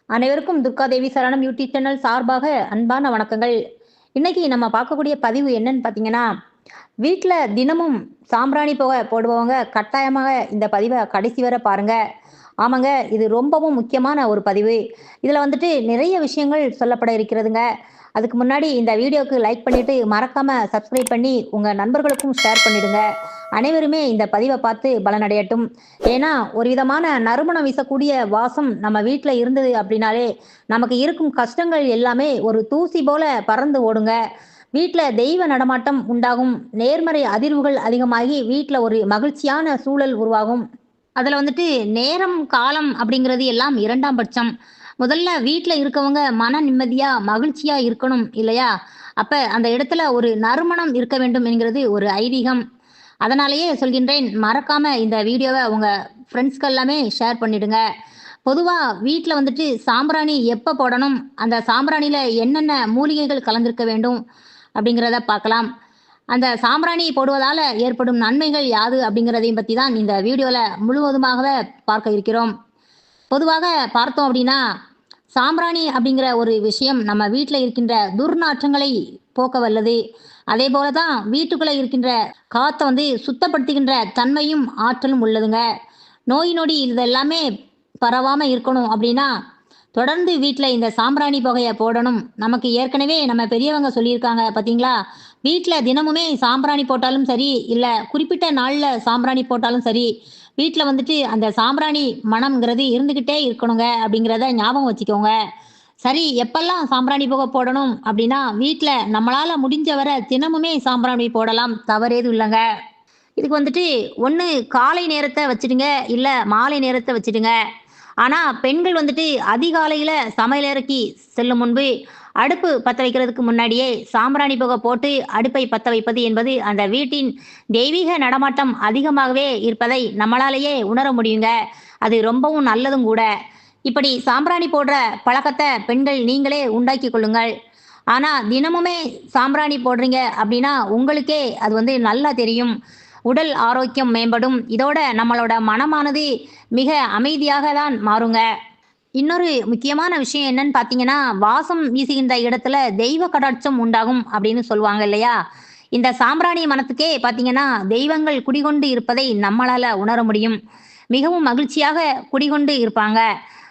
அனைவருக்கும் துர்காதேவி சரணம் YouTube channel சார்பாக அன்பான வணக்கங்கள். இன்னைக்கு நம்ம பார்க்கக்கூடிய பதிவு என்னன்னு பார்த்தீங்கன்னா, வீட்டில் தினமும் சாம்பிராணி புகை போடுபவங்க கட்டாயமாக இந்த பதிவை கடைசி வரை பாருங்க. ஆமாங்க, இது ரொம்பவும் முக்கியமான ஒரு பதிவு. இதில் வந்துட்டு நிறைய விஷயங்கள் சொல்லப்பட இருக்கிறதுங்க. அதுக்கு முன்னாடி இந்த வீடியோக்கு லைக் பண்ணிட்டு மறக்காம சப்ஸ்கிரைப் பண்ணி உங்க நண்பர்களுக்கும் ஷேர் பண்ணிடுங்க. அனைவருமே இந்த பதிவை பார்த்து பலனடையட்டும். ஏன்னா ஒரு விதமான நறுமணம் வீசக்கூடிய வாசம் நம்ம வீட்டில் இருந்தது அப்படின்னாலே நமக்கு இருக்கும் கஷ்டங்கள் எல்லாமே ஒரு தூசி போல பறந்து ஓடுங்க. வீட்டில் தெய்வ நடமாட்டம் உண்டாகும். நேர்மறை அதிர்வுகள் அதிகமாகி வீட்டில் ஒரு மகிழ்ச்சியான சூழல் உருவாகும். அதில் வந்துட்டு நேரம் காலம் அப்படிங்கிறது எல்லாம் இரண்டாம் பட்சம். முதல்ல வீட்டில் இருக்கவங்க மன நிம்மதியா மகிழ்ச்சியா இருக்கணும் இல்லையா? அப்ப அந்த இடத்துல ஒரு நறுமணம் இருக்க வேண்டும் என்கிறது ஒரு ஐதீகம். அதனாலேயே சொல்கின்றேன், மறக்காம இந்த வீடியோவை உங்க ஃப்ரெண்ட்ஸ்க்கு எல்லாமே ஷேர் பண்ணிடுங்க. பொதுவா வீட்ல வந்துட்டு சாம்பிராணி எப்ப போடணும்? அந்த சாம்பிராணியில என்னென்ன மூலிகைகள் கலந்திருக்க வேண்டும்? அப்படிங்கிறத பார்க்கலாம். அந்த சாம்பிராணி போடுவதால ஏற்படும் நன்மைகள் யாது? அப்படிங்கிறதையும் பத்தி தான் இந்த வீடியோல முழுவதுமாகவே பார்க்க இருக்கிறோம். பொதுவாக பார்த்தோம் அப்படின்னா, சாம்பிராணி அப்படிங்கிற ஒரு விஷயம் நம்ம வீட்ல இருக்கின்ற துர்நாற்றங்களை போக்க வல்லது. அதேபோல தான் வீட்டுக்குள்ள இருக்கின்ற காத்த சுத்தப்படுத்துகின்ற தன்மையும், ஆற்றலும் உள்ளதுங்க. நோய் நொடி இதெல்லாமே பரவாம இருக்கணும் அப்படின்னா, தொடர்ந்து வீட்ல இந்த சாம்பிராணி புகைய போடணும். நமக்கு ஏற்கனவே நம்ம பெரியவங்க சொல்லியிருக்காங்க பார்த்தீங்களா? வீட்ல தினமுமே சாம்பிராணி போட்டாலும் சரி, இல்ல குறிப்பிட்ட நாள்ல சாம்பிராணி போட்டாலும் சரி, வீட்ல அந்த சாம்பிராணி மணம்ங்கிறது இருந்துகிட்டே இருக்கணுங்க அப்படிங்கிறத ஞாபகம் வச்சுக்கோங்க. சரி, எப்பல்லாம் சாம்பிராணி புகை போடணும் அப்படின்னா, வீட்ல நம்மளால முடிஞ்ச வரை தினமுமே சாம்பிராணி போடலாம். தவறு ஏதும் இல்லங்க. இதுக்கு ஒண்ணு காலை நேரத்த வச்சுடுங்க, இல்ல மாலை நேரத்த வச்சுடுங்க. ஆனா, பெண்கள் அதிகாலையில சமையலறைக்கு செல்லும் முன்பு, அடுப்பு பத்த வைக்கிறதுக்கு முன்னாடியே சாம்பிராணி புகை போட்டு அடுப்பை பத்த வைப்பது என்பது, அந்த வீட்டின் தெய்வீக நடமாட்டம் அதிகமாகவே இருப்பதை நம்மளாலேயே உணர முடியுங்க. அது ரொம்பவும் நல்லதும் கூட. இப்படி சாம்பிராணி போடுற பழக்கத்த பெண்கள் நீங்களே உண்டாக்கிக் கொள்ளுங்கள். ஆனா, தினமுமே சாம்பிராணி போடுறீங்க அப்படின்னா, உங்களுக்கே அது நல்லா தெரியும். உடல் ஆரோக்கியம் மேம்படும். இதோட நம்மளோட மனமானது மிக அமைதியாக தான் மாறுங்க. இன்னொரு முக்கியமான விஷயம் என்னன்னு பார்த்தீங்கன்னா, வாசம் வீசுகின்ற இடத்துல தெய்வ கடாட்சம் உண்டாகும் அப்படின்னு சொல்லுவாங்க இல்லையா? இந்த சாம்பிராணி மணத்துக்கே பார்த்தீங்கன்னா, தெய்வங்கள் குடிகொண்டு இருப்பதை நம்மளால உணர முடியும். மிகவும் மகிழ்ச்சியாக குடிகொண்டு இருப்பாங்க.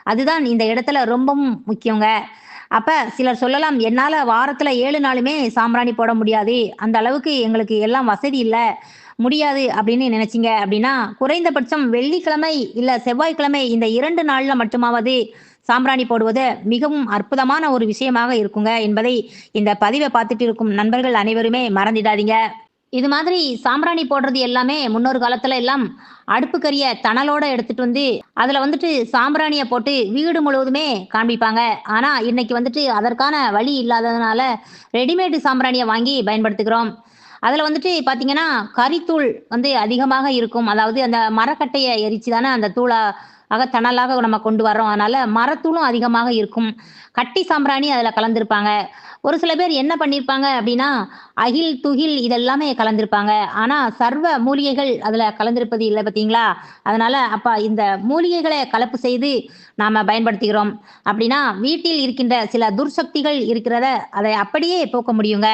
அதுதான் இந்த இடத்துல ரொம்பவும் முக்கியங்க. அப்ப சிலர் சொல்லலாம், "என்னால வாரத்துல 7 நாளுமே சாம்பிராணி போட முடியாது. அந்த அளவுக்கு எங்களுக்கு எல்லாம் வசதி இல்ல. முடியாது." அப்படின்னு நினைச்சீங்க அப்படின்னா, குறைந்தபட்சம் வெள்ளிக்கிழமை இல்ல செவ்வாய்க்கிழமை இந்த 2 நாள்ல மட்டுமாவது சாம்பிராணி போடுவது மிகவும் அற்புதமான ஒரு விஷயமாக இருக்குங்க என்பதை இந்த பதிவை பார்த்துட்டு இருக்கும் நண்பர்கள் அனைவருமே மறந்திடாதீங்க. இது மாதிரி சாம்பிராணி போடுறது எல்லாமே முன்னொரு காலத்துல எல்லாம் அடுப்புக்கரிய தணலோட எடுத்துட்டு அதுல சாம்பிராணிய போட்டு வீடு முழுவதுமே காண்பிப்பாங்க. ஆனா இன்னைக்கு அதற்கான வழி இல்லாததுனால ரெடிமேட் சாம்பிராணிய வாங்கி பயன்படுத்துகிறோம். அதுல பாத்தீங்கன்னா, கரித்தூள் அதிகமாக இருக்கும். அதாவது அந்த மரக்கட்டைய எரிச்சு தானே அந்த தூளா தணலாக நம்ம கொண்டு வர்றோம். அதனால மரத்தூளும் அதிகமாக இருக்கும். கட்டி சாம்பிராணி அதுல கலந்திருப்பாங்க. ஒரு சில பேர் என்ன பண்ணியிருப்பாங்க அப்படின்னா, அகில், துகில் இதெல்லாமே கலந்திருப்பாங்க. ஆனா சர்வ மூலிகைகள் அதுல கலந்திருப்பது இல்ல பார்த்தீங்களா? அதனால அப்ப இந்த மூலிகைகள கலப்பு செய்து நாம பயன்படுத்துகிறோம். அப்படின்னா, வீட்டில் இருக்கின்ற சில துர்சக்திகள் இருக்கிறத அதை அப்படியே போக்க முடியுங்க.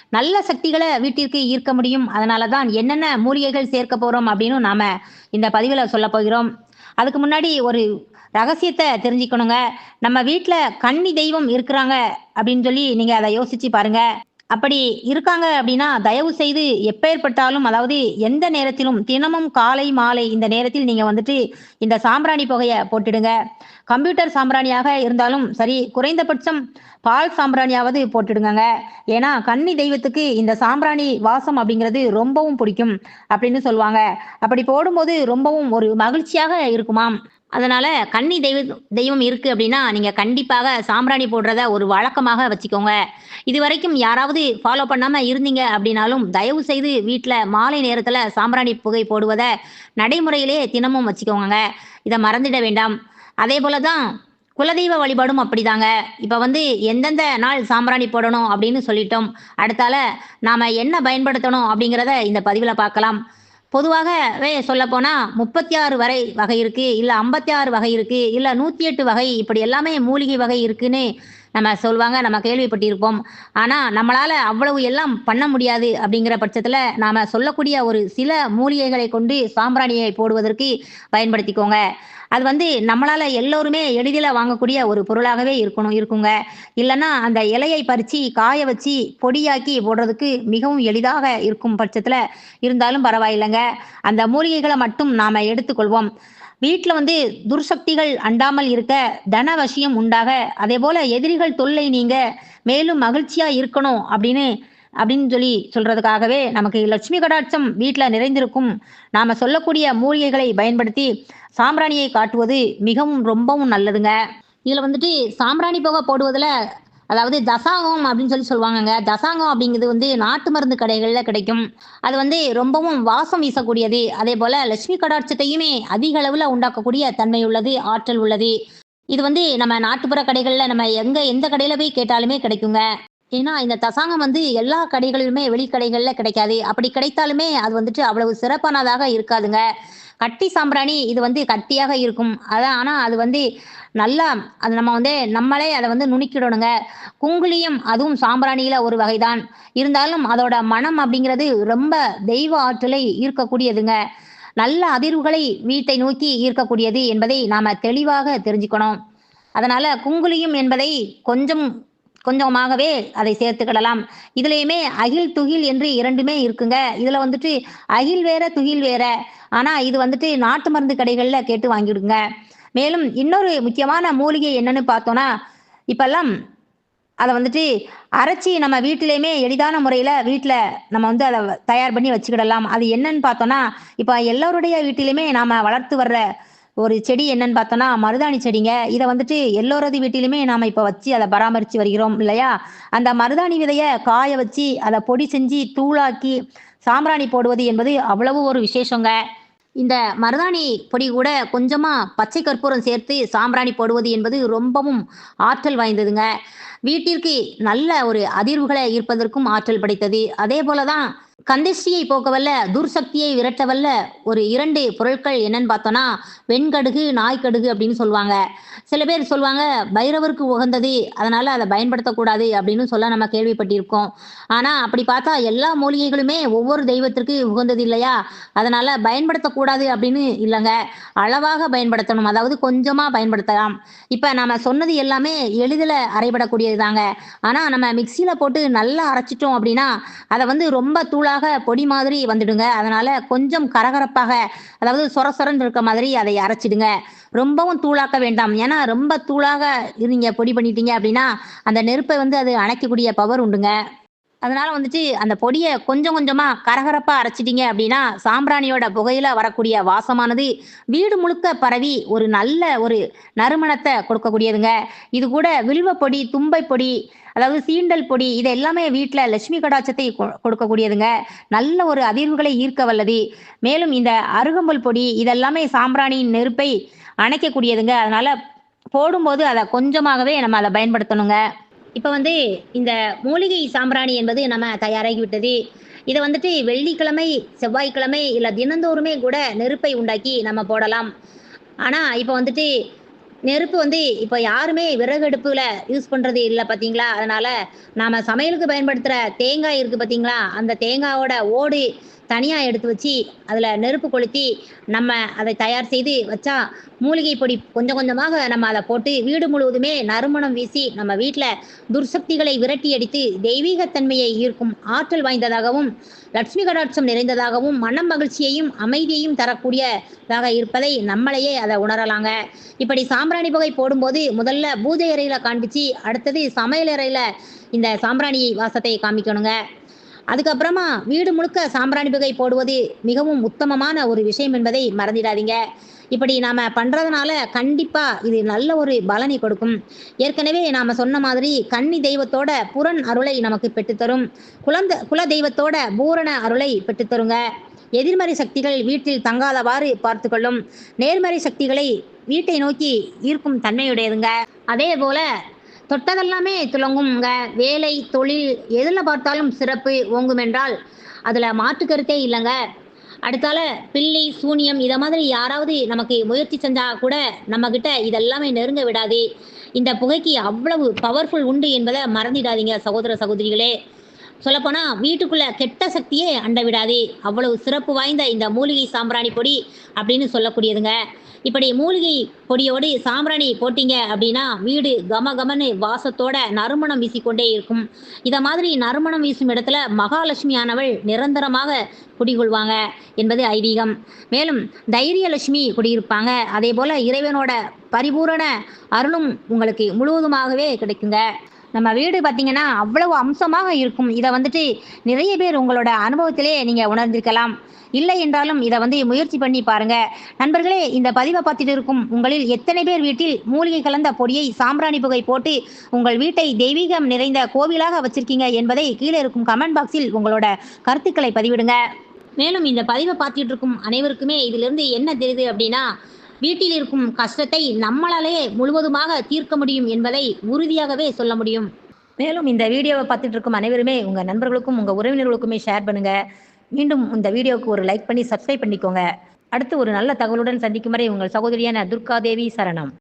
நல்ல சக்திகள வீட்டிற்கு ஈர்க்க முடியும். அதனால தான் என்னென்ன மூலிகைகள் சேர்க்க போறோம் அப்படின்னு நாம இந்த பதிவுல சொல்லப் போகிறோம். அதுக்கு முன்னாடி ஒரு ரகசியத்த தெரிஞ்சுக்கணுங்க. நம்ம வீட்ல கன்னி தெய்வம் இருக்கிறாங்க அப்படின்னு சொல்லி நீங்க அத யோசிச்சு பாருங்க. அப்படி இருக்காங்க அப்படின்னா, தயவு செய்து எப்பேர்ப்பட்டாலும், அதாவது எந்த நேரத்திலும் தினமும் காலை, மாலை இந்த நேரத்தில் நீங்க இந்த சாம்பிராணி புகைய போட்டுடுங்க. கம்ப்யூட்டர் சாம்பிராணியாக இருந்தாலும் சரி, குறைந்தபட்சம் பால் சாம்பிராணியாவது போட்டுடுங்கங்க. ஏன்னா, கன்னி தெய்வத்துக்கு இந்த சாம்பிராணி வாசம் அப்படிங்கிறது ரொம்பவும் பிடிக்கும் அப்படின்னு சொல்லுவாங்க. அப்படி போடும்போது ரொம்பவும் ஒரு மகிழ்ச்சியாக இருக்குமாம். அதனால கன்னி தெய்வம் இருக்கு அப்படின்னா, நீங்க கண்டிப்பாக சாம்பிராணி போடுறத ஒரு வழக்கமாக வச்சுக்கோங்க. இதுவரைக்கும் யாராவது ஃபாலோ பண்ணாம இருந்தீங்க அப்படின்னாலும், தயவு செய்து வீட்ல மாலை நேரத்துல சாம்பிராணி புகை போடுவத நடைமுறையிலே தினமும் வச்சுக்கோங்கங்க. இத மறந்திட வேண்டாம். அதேபோல தான் குலதெய்வ வழிபாடும் அப்படிதாங்க. இப்ப எந்தெந்த நாள் சாம்பிராணி போடணும் அப்படின்னு சொல்லிட்டோம். அடுத்தால நாம என்ன பயன்படுத்தணும் அப்படிங்கிறத இந்த பதிவுல பார்க்கலாம். பொதுவாகவே சொல்லப்போனால் 36 வகை இருக்குது, இல்லை 56 வகை இருக்குது, இல்லை 108 வகை, இப்படி எல்லாமே மூலிகை வகை இருக்குன்னு நம்ம சொல்லுவாங்க, நம்ம கேள்விப்பட்டிருப்போம். ஆனால் நம்மளால் அவ்வளவு எல்லாம் பண்ண முடியாது. அப்படிங்கிற பட்சத்தில் நாம் சொல்லக்கூடிய ஒரு சில மூலிகைகளை கொண்டு சாம்பிராணியை போடுவதற்கு பயன்படுத்திக்கோங்க. அது நம்மளால் எல்லோருமே எளிதில் வாங்கக்கூடிய ஒரு பொருளாகவே இருக்குங்க. இல்லைன்னா அந்த இலையை பறித்து காய வச்சு பொடியாக்கி போடுறதுக்கு மிகவும் எளிதாக இருக்கும் பட்சத்தில் இருந்தாலும் பரவாயில்லைங்க. அந்த மூலிகைகளை மட்டும் நாம் எடுத்துக்கொள்வோம். வீட்டில் துர்சக்திகள் அண்டாமல் இருக்க, தனவசியம் உண்டாக, அதேபோல எதிரிகள் தொல்லை நீங்க, மேலும் மகிழ்ச்சியா இருக்கணும் அப்படின்னு சொல்றதுக்காகவே நமக்கு லட்சுமி கடாட்சம் வீட்டில் நிறைந்திருக்கும். நாம சொல்லக்கூடிய மூலிகைகளை பயன்படுத்தி சாம்பிராணியை காட்டுவது மிகவும் ரொம்பவும் நல்லதுங்க. இதுல சாம்பிராணி புகை போடுவதுல, அதாவது தசாங்கம் அப்படின்னு சொல்லுவாங்கங்க. தசாங்கம் அப்படிங்கிறது நாட்டு மருந்து கடைகளில் கிடைக்கும். அது ரொம்பவும் வாசம் வீசக்கூடியது. அதே போல லட்சுமி கடாட்சத்தையுமே அதிக அளவில் உண்டாக்கக்கூடிய தன்மை உள்ளது, ஆற்றல் உள்ளது. இது நம்ம நாட்டுப்புற கடைகளில் நம்ம எந்த கடையில் போய் கேட்டாலுமே கிடைக்குங்க. ஏன்னா இந்த தசாங்கம் எல்லா கடைகளிலுமே வெளிக்கடைகளில் கிடைக்காது. அப்படி கிடைத்தாலுமே அது அவ்வளவு சிறப்பானதாக இருக்காதுங்க. கட்டி சாம்பிராணி இது கட்டியாக இருக்கும். அதான், ஆனால் அது நல்லா, அது நம்ம நம்மளே அதை நுணுக்கிடணுங்க. குங்குலியம் அதுவும் சாம்பிராணியில் ஒரு வகைதான். இருந்தாலும் அதோட மனம் அப்படிங்கிறது ரொம்ப தெய்வ ஆற்றலை ஈர்க்கக்கூடியதுங்க. நல்ல அதிர்வுகளை வீட்டை நோக்கி ஈர்க்கக்கூடியது என்பதை நாம் தெளிவாக தெரிஞ்சுக்கணும். அதனால் குங்குலியம் என்பதை கொஞ்சமாகவே அதை சேர்த்துக்கிடலாம். இதுலேயுமே அகில் துகில் என்று இரண்டுமே இருக்குங்க. இதில் அகில் வேற துகில் வேற. ஆனால் இது நாட்டு மருந்து கடைகளில் கேட்டு வாங்கிடுங்க. மேலும் இன்னொரு முக்கியமான மூலிகை என்னன்னு பார்த்தோன்னா, இப்பெல்லாம் அதை அரைச்சி நம்ம வீட்டிலையுமே எளிதான முறையில் வீட்டில் நம்ம அதை தயார் பண்ணி வச்சுக்கிடலாம். அது என்னன்னு பார்த்தோன்னா, இப்போ எல்லோருடைய வீட்டிலுமே நாம் வளர்த்து வர்ற ஒரு செடி என்னன்னு பார்த்தோன்னா மருதாணி செடிங்க. இதை எல்லோரது வீட்டிலுமே நாம் இப்போ வச்சு அதை பராமரித்து வருகிறோம் இல்லையா? அந்த மருதாணி விதையை காய வச்சு அதை பொடி செஞ்சு தூளாக்கி சாம்பிராணி போடுவது என்பது அவ்வளவு ஒரு விசேஷங்க. இந்த மருதாணி பொடி கூட கொஞ்சமாக பச்சை கற்பூரம் சேர்த்து சாம்பிராணி போடுவது என்பது ரொம்பவும் ஆற்றல் வாய்ந்ததுங்க. வீட்டிற்கு நல்ல ஒரு அதிர்வுகளை ஈர்ப்பதற்கும் ஆற்றல் படைத்தது. அதே போல தான் கந்திஷ்டியை போக்கவல்ல, துர்சக்தியை விரட்டவல்ல ஒரு 2 பொருட்கள் என்னன்னு பார்த்தோன்னா, வெண்கடுகு, நாய்க்கடுகு அப்படின்னு சொல்லுவாங்க. சில பேர் சொல்லுவாங்க பைரவருக்கு உகந்தது, அதனால அதை பயன்படுத்தக்கூடாது அப்படின்னு சொல்ல நம்ம கேள்விப்பட்டிருக்கோம். ஆனால் அப்படி பார்த்தா எல்லா மூலிகைகளுமே ஒவ்வொரு தெய்வத்திற்கு உகந்தது இல்லையா? அதனால பயன்படுத்தக்கூடாது அப்படின்னு இல்லைங்க. அளவாக பயன்படுத்தணும், அதாவது கொஞ்சமாக பயன்படுத்தலாம். இப்போ நம்ம சொன்னது எல்லாமே எளிதில் அரைபடக்கூடியது தாங்க. ஆனால் நம்ம மிக்சியில் போட்டு நல்லா அரைச்சிட்டோம் அப்படின்னா அதை ரொம்ப தூளாக பொடி மாதிரி வந்துடுங்க. அதனால கொஞ்சம் கரகரப்பாக, அதாவது சொரசொரன்னு இருக்க மாதிரி அதை அரைச்சிடுங்க. ரொம்பவும் தூளாக்க வேண்டாம். ஏன்னா ரொம்ப தூளாக நீங்க பொடி பண்ணிட்டீங்க அப்படின்னா அந்த நெருப்பை அது அணைக்கக்கூடிய பவர் உண்டுங்க. அதனால அந்த பொடியை கொஞ்சம் கொஞ்சமா கரகரப்பா அரைச்சிட்டீங்க அப்படின்னா சாம்பிராணியோட புகையில வரக்கூடிய வாசமானது வீடு முழுக்க பரவி ஒரு நல்ல ஒரு நறுமணத்தை கொடுக்கக்கூடியதுங்க. இது கூட வில்வ பொடி, தும்பை பொடி, அதாவது சீண்டல் பொடி, இது எல்லாமே வீட்டில் லட்சுமி கடாட்சத்தை கொடுக்கக்கூடியதுங்க. நல்ல ஒரு அதிர்வுகளை ஈர்க்க வல்லது. மேலும் இந்த அருகம்புல் பொடி இதெல்லாமே சாம்பிராணியின் நெருப்பை அணைக்கக்கூடியதுங்க. அதனால போடும்போது அதை கொஞ்சமாகவே நம்ம அதை பயன்படுத்தணுங்க. இப்போ இந்த மூலிகை சாம்பிராணி என்பது நம்ம தயாராகி விட்டது. இதை வெள்ளிக்கிழமை, செவ்வாய்க்கிழமை இல்லை தினந்தோறுமே கூட நெருப்பை உண்டாக்கி நம்ம போடலாம். ஆனால் இப்போ நெருப்பு இப்போ யாருமே விறகு அடுப்புல யூஸ் பண்ணுறது இல்லை பார்த்தீங்களா? அதனால் நாம் சமையலுக்கு பயன்படுத்துகிற தேங்காய் இருக்குது பார்த்தீங்களா? அந்த தேங்காயோட ஓடு தனியாக எடுத்து வச்சு அதில் நெருப்பு கொளுத்தி நம்ம அதை தயார் செய்து வச்சா மூலிகை பொடி கொஞ்சம் கொஞ்சமாக நம்ம அதை போட்டு வீடு முழுவதுமே நறுமணம் வீசி நம்ம வீட்டில் துர்சக்திகளை விரட்டி அடித்து தெய்வீகத்தன்மையை ஈர்க்கும் ஆற்றல் வாய்ந்ததாகவும் லட்சுமி கடாட்சம் நிறைந்ததாகவும் மனம் மகிழ்ச்சியையும் அமைதியையும் தரக்கூடியதாக இருப்பதை நம்மளையே அதை உணரலாங்க. இப்படி சாம்பிராணி புகை போடும்போது முதல்ல பூஜை அறையில் காண்பிச்சு அடுத்தது சமையல் அறையில் இந்த சாம்பிராணி வாசத்தை காமிக்கணுங்க. அதுக்கப்புறமா வீடு முழுக்க சாம்பிராணி புகை போடுவது மிகவும் உத்தமமான ஒரு விஷயம் என்பதை மறந்துடாதீங்க. இப்படி நாம் பண்ணுறதுனால கண்டிப்பாக இது நல்ல ஒரு பலனை கொடுக்கும். ஏற்கனவே நாம் சொன்ன மாதிரி கன்னி தெய்வத்தோட புறன் அருளை நமக்கு பெற்றுத்தரும். குல தெய்வத்தோட பூரண அருளை பெற்றுத்தருங்க. எதிர்மறை சக்திகள் வீட்டில் தங்காதவாறு பார்த்துக்கொள்ளும். நேர்மறை சக்திகளை வீட்டை நோக்கி ஈர்க்கும் தன்மையுடையதுங்க. அதே போல தொட்டதெல்லாமே துலங்குங்க. வேலை, தொழில் எதில் பார்த்தாலும் சிறப்பு ஓங்கும் என்றால் அதில் மாற்று கருத்தே இல்லைங்க. அடுத்தால பில்லி, சூனியம் இத மாதிரி யாராவது நமக்கு முயற்சி செஞ்சா கூட நம்மகிட்ட இதெல்லாமே நெருங்க விடாது. இந்த புகைக்கு அவ்வளவு பவர்ஃபுல் உண்டு என்பத மறந்திடாதீங்க சகோதர, சகோதரிகளே. சொல்லப்போனா வீட்டுக்குள்ள கெட்ட சக்தியே அண்ட விடாது. அவ்வளவு சிறப்பு வாய்ந்த இந்த மூலிகை சாம்பிராணி பொடி அப்படின்னு சொல்லக்கூடியதுங்க. இப்படி மூலிகை பொடியோடு சாம்பிராணி போட்டீங்க அப்படின்னா, வீடு கமகமன்னு வாசத்தோட நறுமணம் வீசிக்கொண்டே இருக்கும். இத மாதிரி நறுமணம் வீசும் இடத்துல மகாலட்சுமி ஆனவள் நிரந்தரமாக குடிகொள்வாங்க என்பது ஐதீகம். மேலும் தைரியலட்சுமி குடியிருப்பாங்க. அதேபோல இறைவனோட பரிபூரண அருளும் உங்களுக்கு முழுவதுமாகவே கிடைக்குங்க. நம்ம வீடு பார்த்தீங்கன்னா, அவ்வளவு அம்சமாக இருக்கும். இத வந்துட்டு நிறைய பேர் உங்களோட அனுபவத்திலே நீங்க உணர்ந்திருக்கலாம். இல்லை என்றாலும் இத வந்து முயற்சி பண்ணி பாருங்க. நண்பர்களே, இந்த பதிவ பார்த்துட்டு இருக்கும் உங்களில் எத்தனை பேர் வீட்டில் மூலிகை கலந்த பொடியை சாம்பிராணி புகை போட்டு உங்கள் வீட்டை தெய்வீகம் நிறைந்த கோவிலாக வச்சிருக்கீங்க என்பதை கீழே இருக்கும் கமெண்ட் பாக்ஸில் உங்களோட கருத்துக்களை பதிவிடுங்க. மேலும் இந்த பதிவ பார்த்துட்டு இருக்கும் அனைவருக்குமே இதிலிருந்து என்ன தெரியுது அப்படின்னா, வீட்டில் இருக்கும் கஷ்டத்தை நம்மளாலே முழுவதுமாக தீர்க்க முடியும் என்பதை உறுதியாகவே சொல்ல முடியும். மேலும் இந்த வீடியோவை பார்த்துட்டு இருக்கும் அனைவருமே உங்க நண்பர்களுக்கும், உங்க உறவினர்களுக்குமே ஷேர் பண்ணுங்க. மீண்டும் இந்த வீடியோவுக்கு ஒரு லைக் பண்ணி சப்ஸ்கிரைப் பண்ணிக்கோங்க. அடுத்து ஒரு நல்ல தகவலுடன் சந்திக்கும் வரை உங்கள் சகோதரியான துர்கா தேவி சரணம்.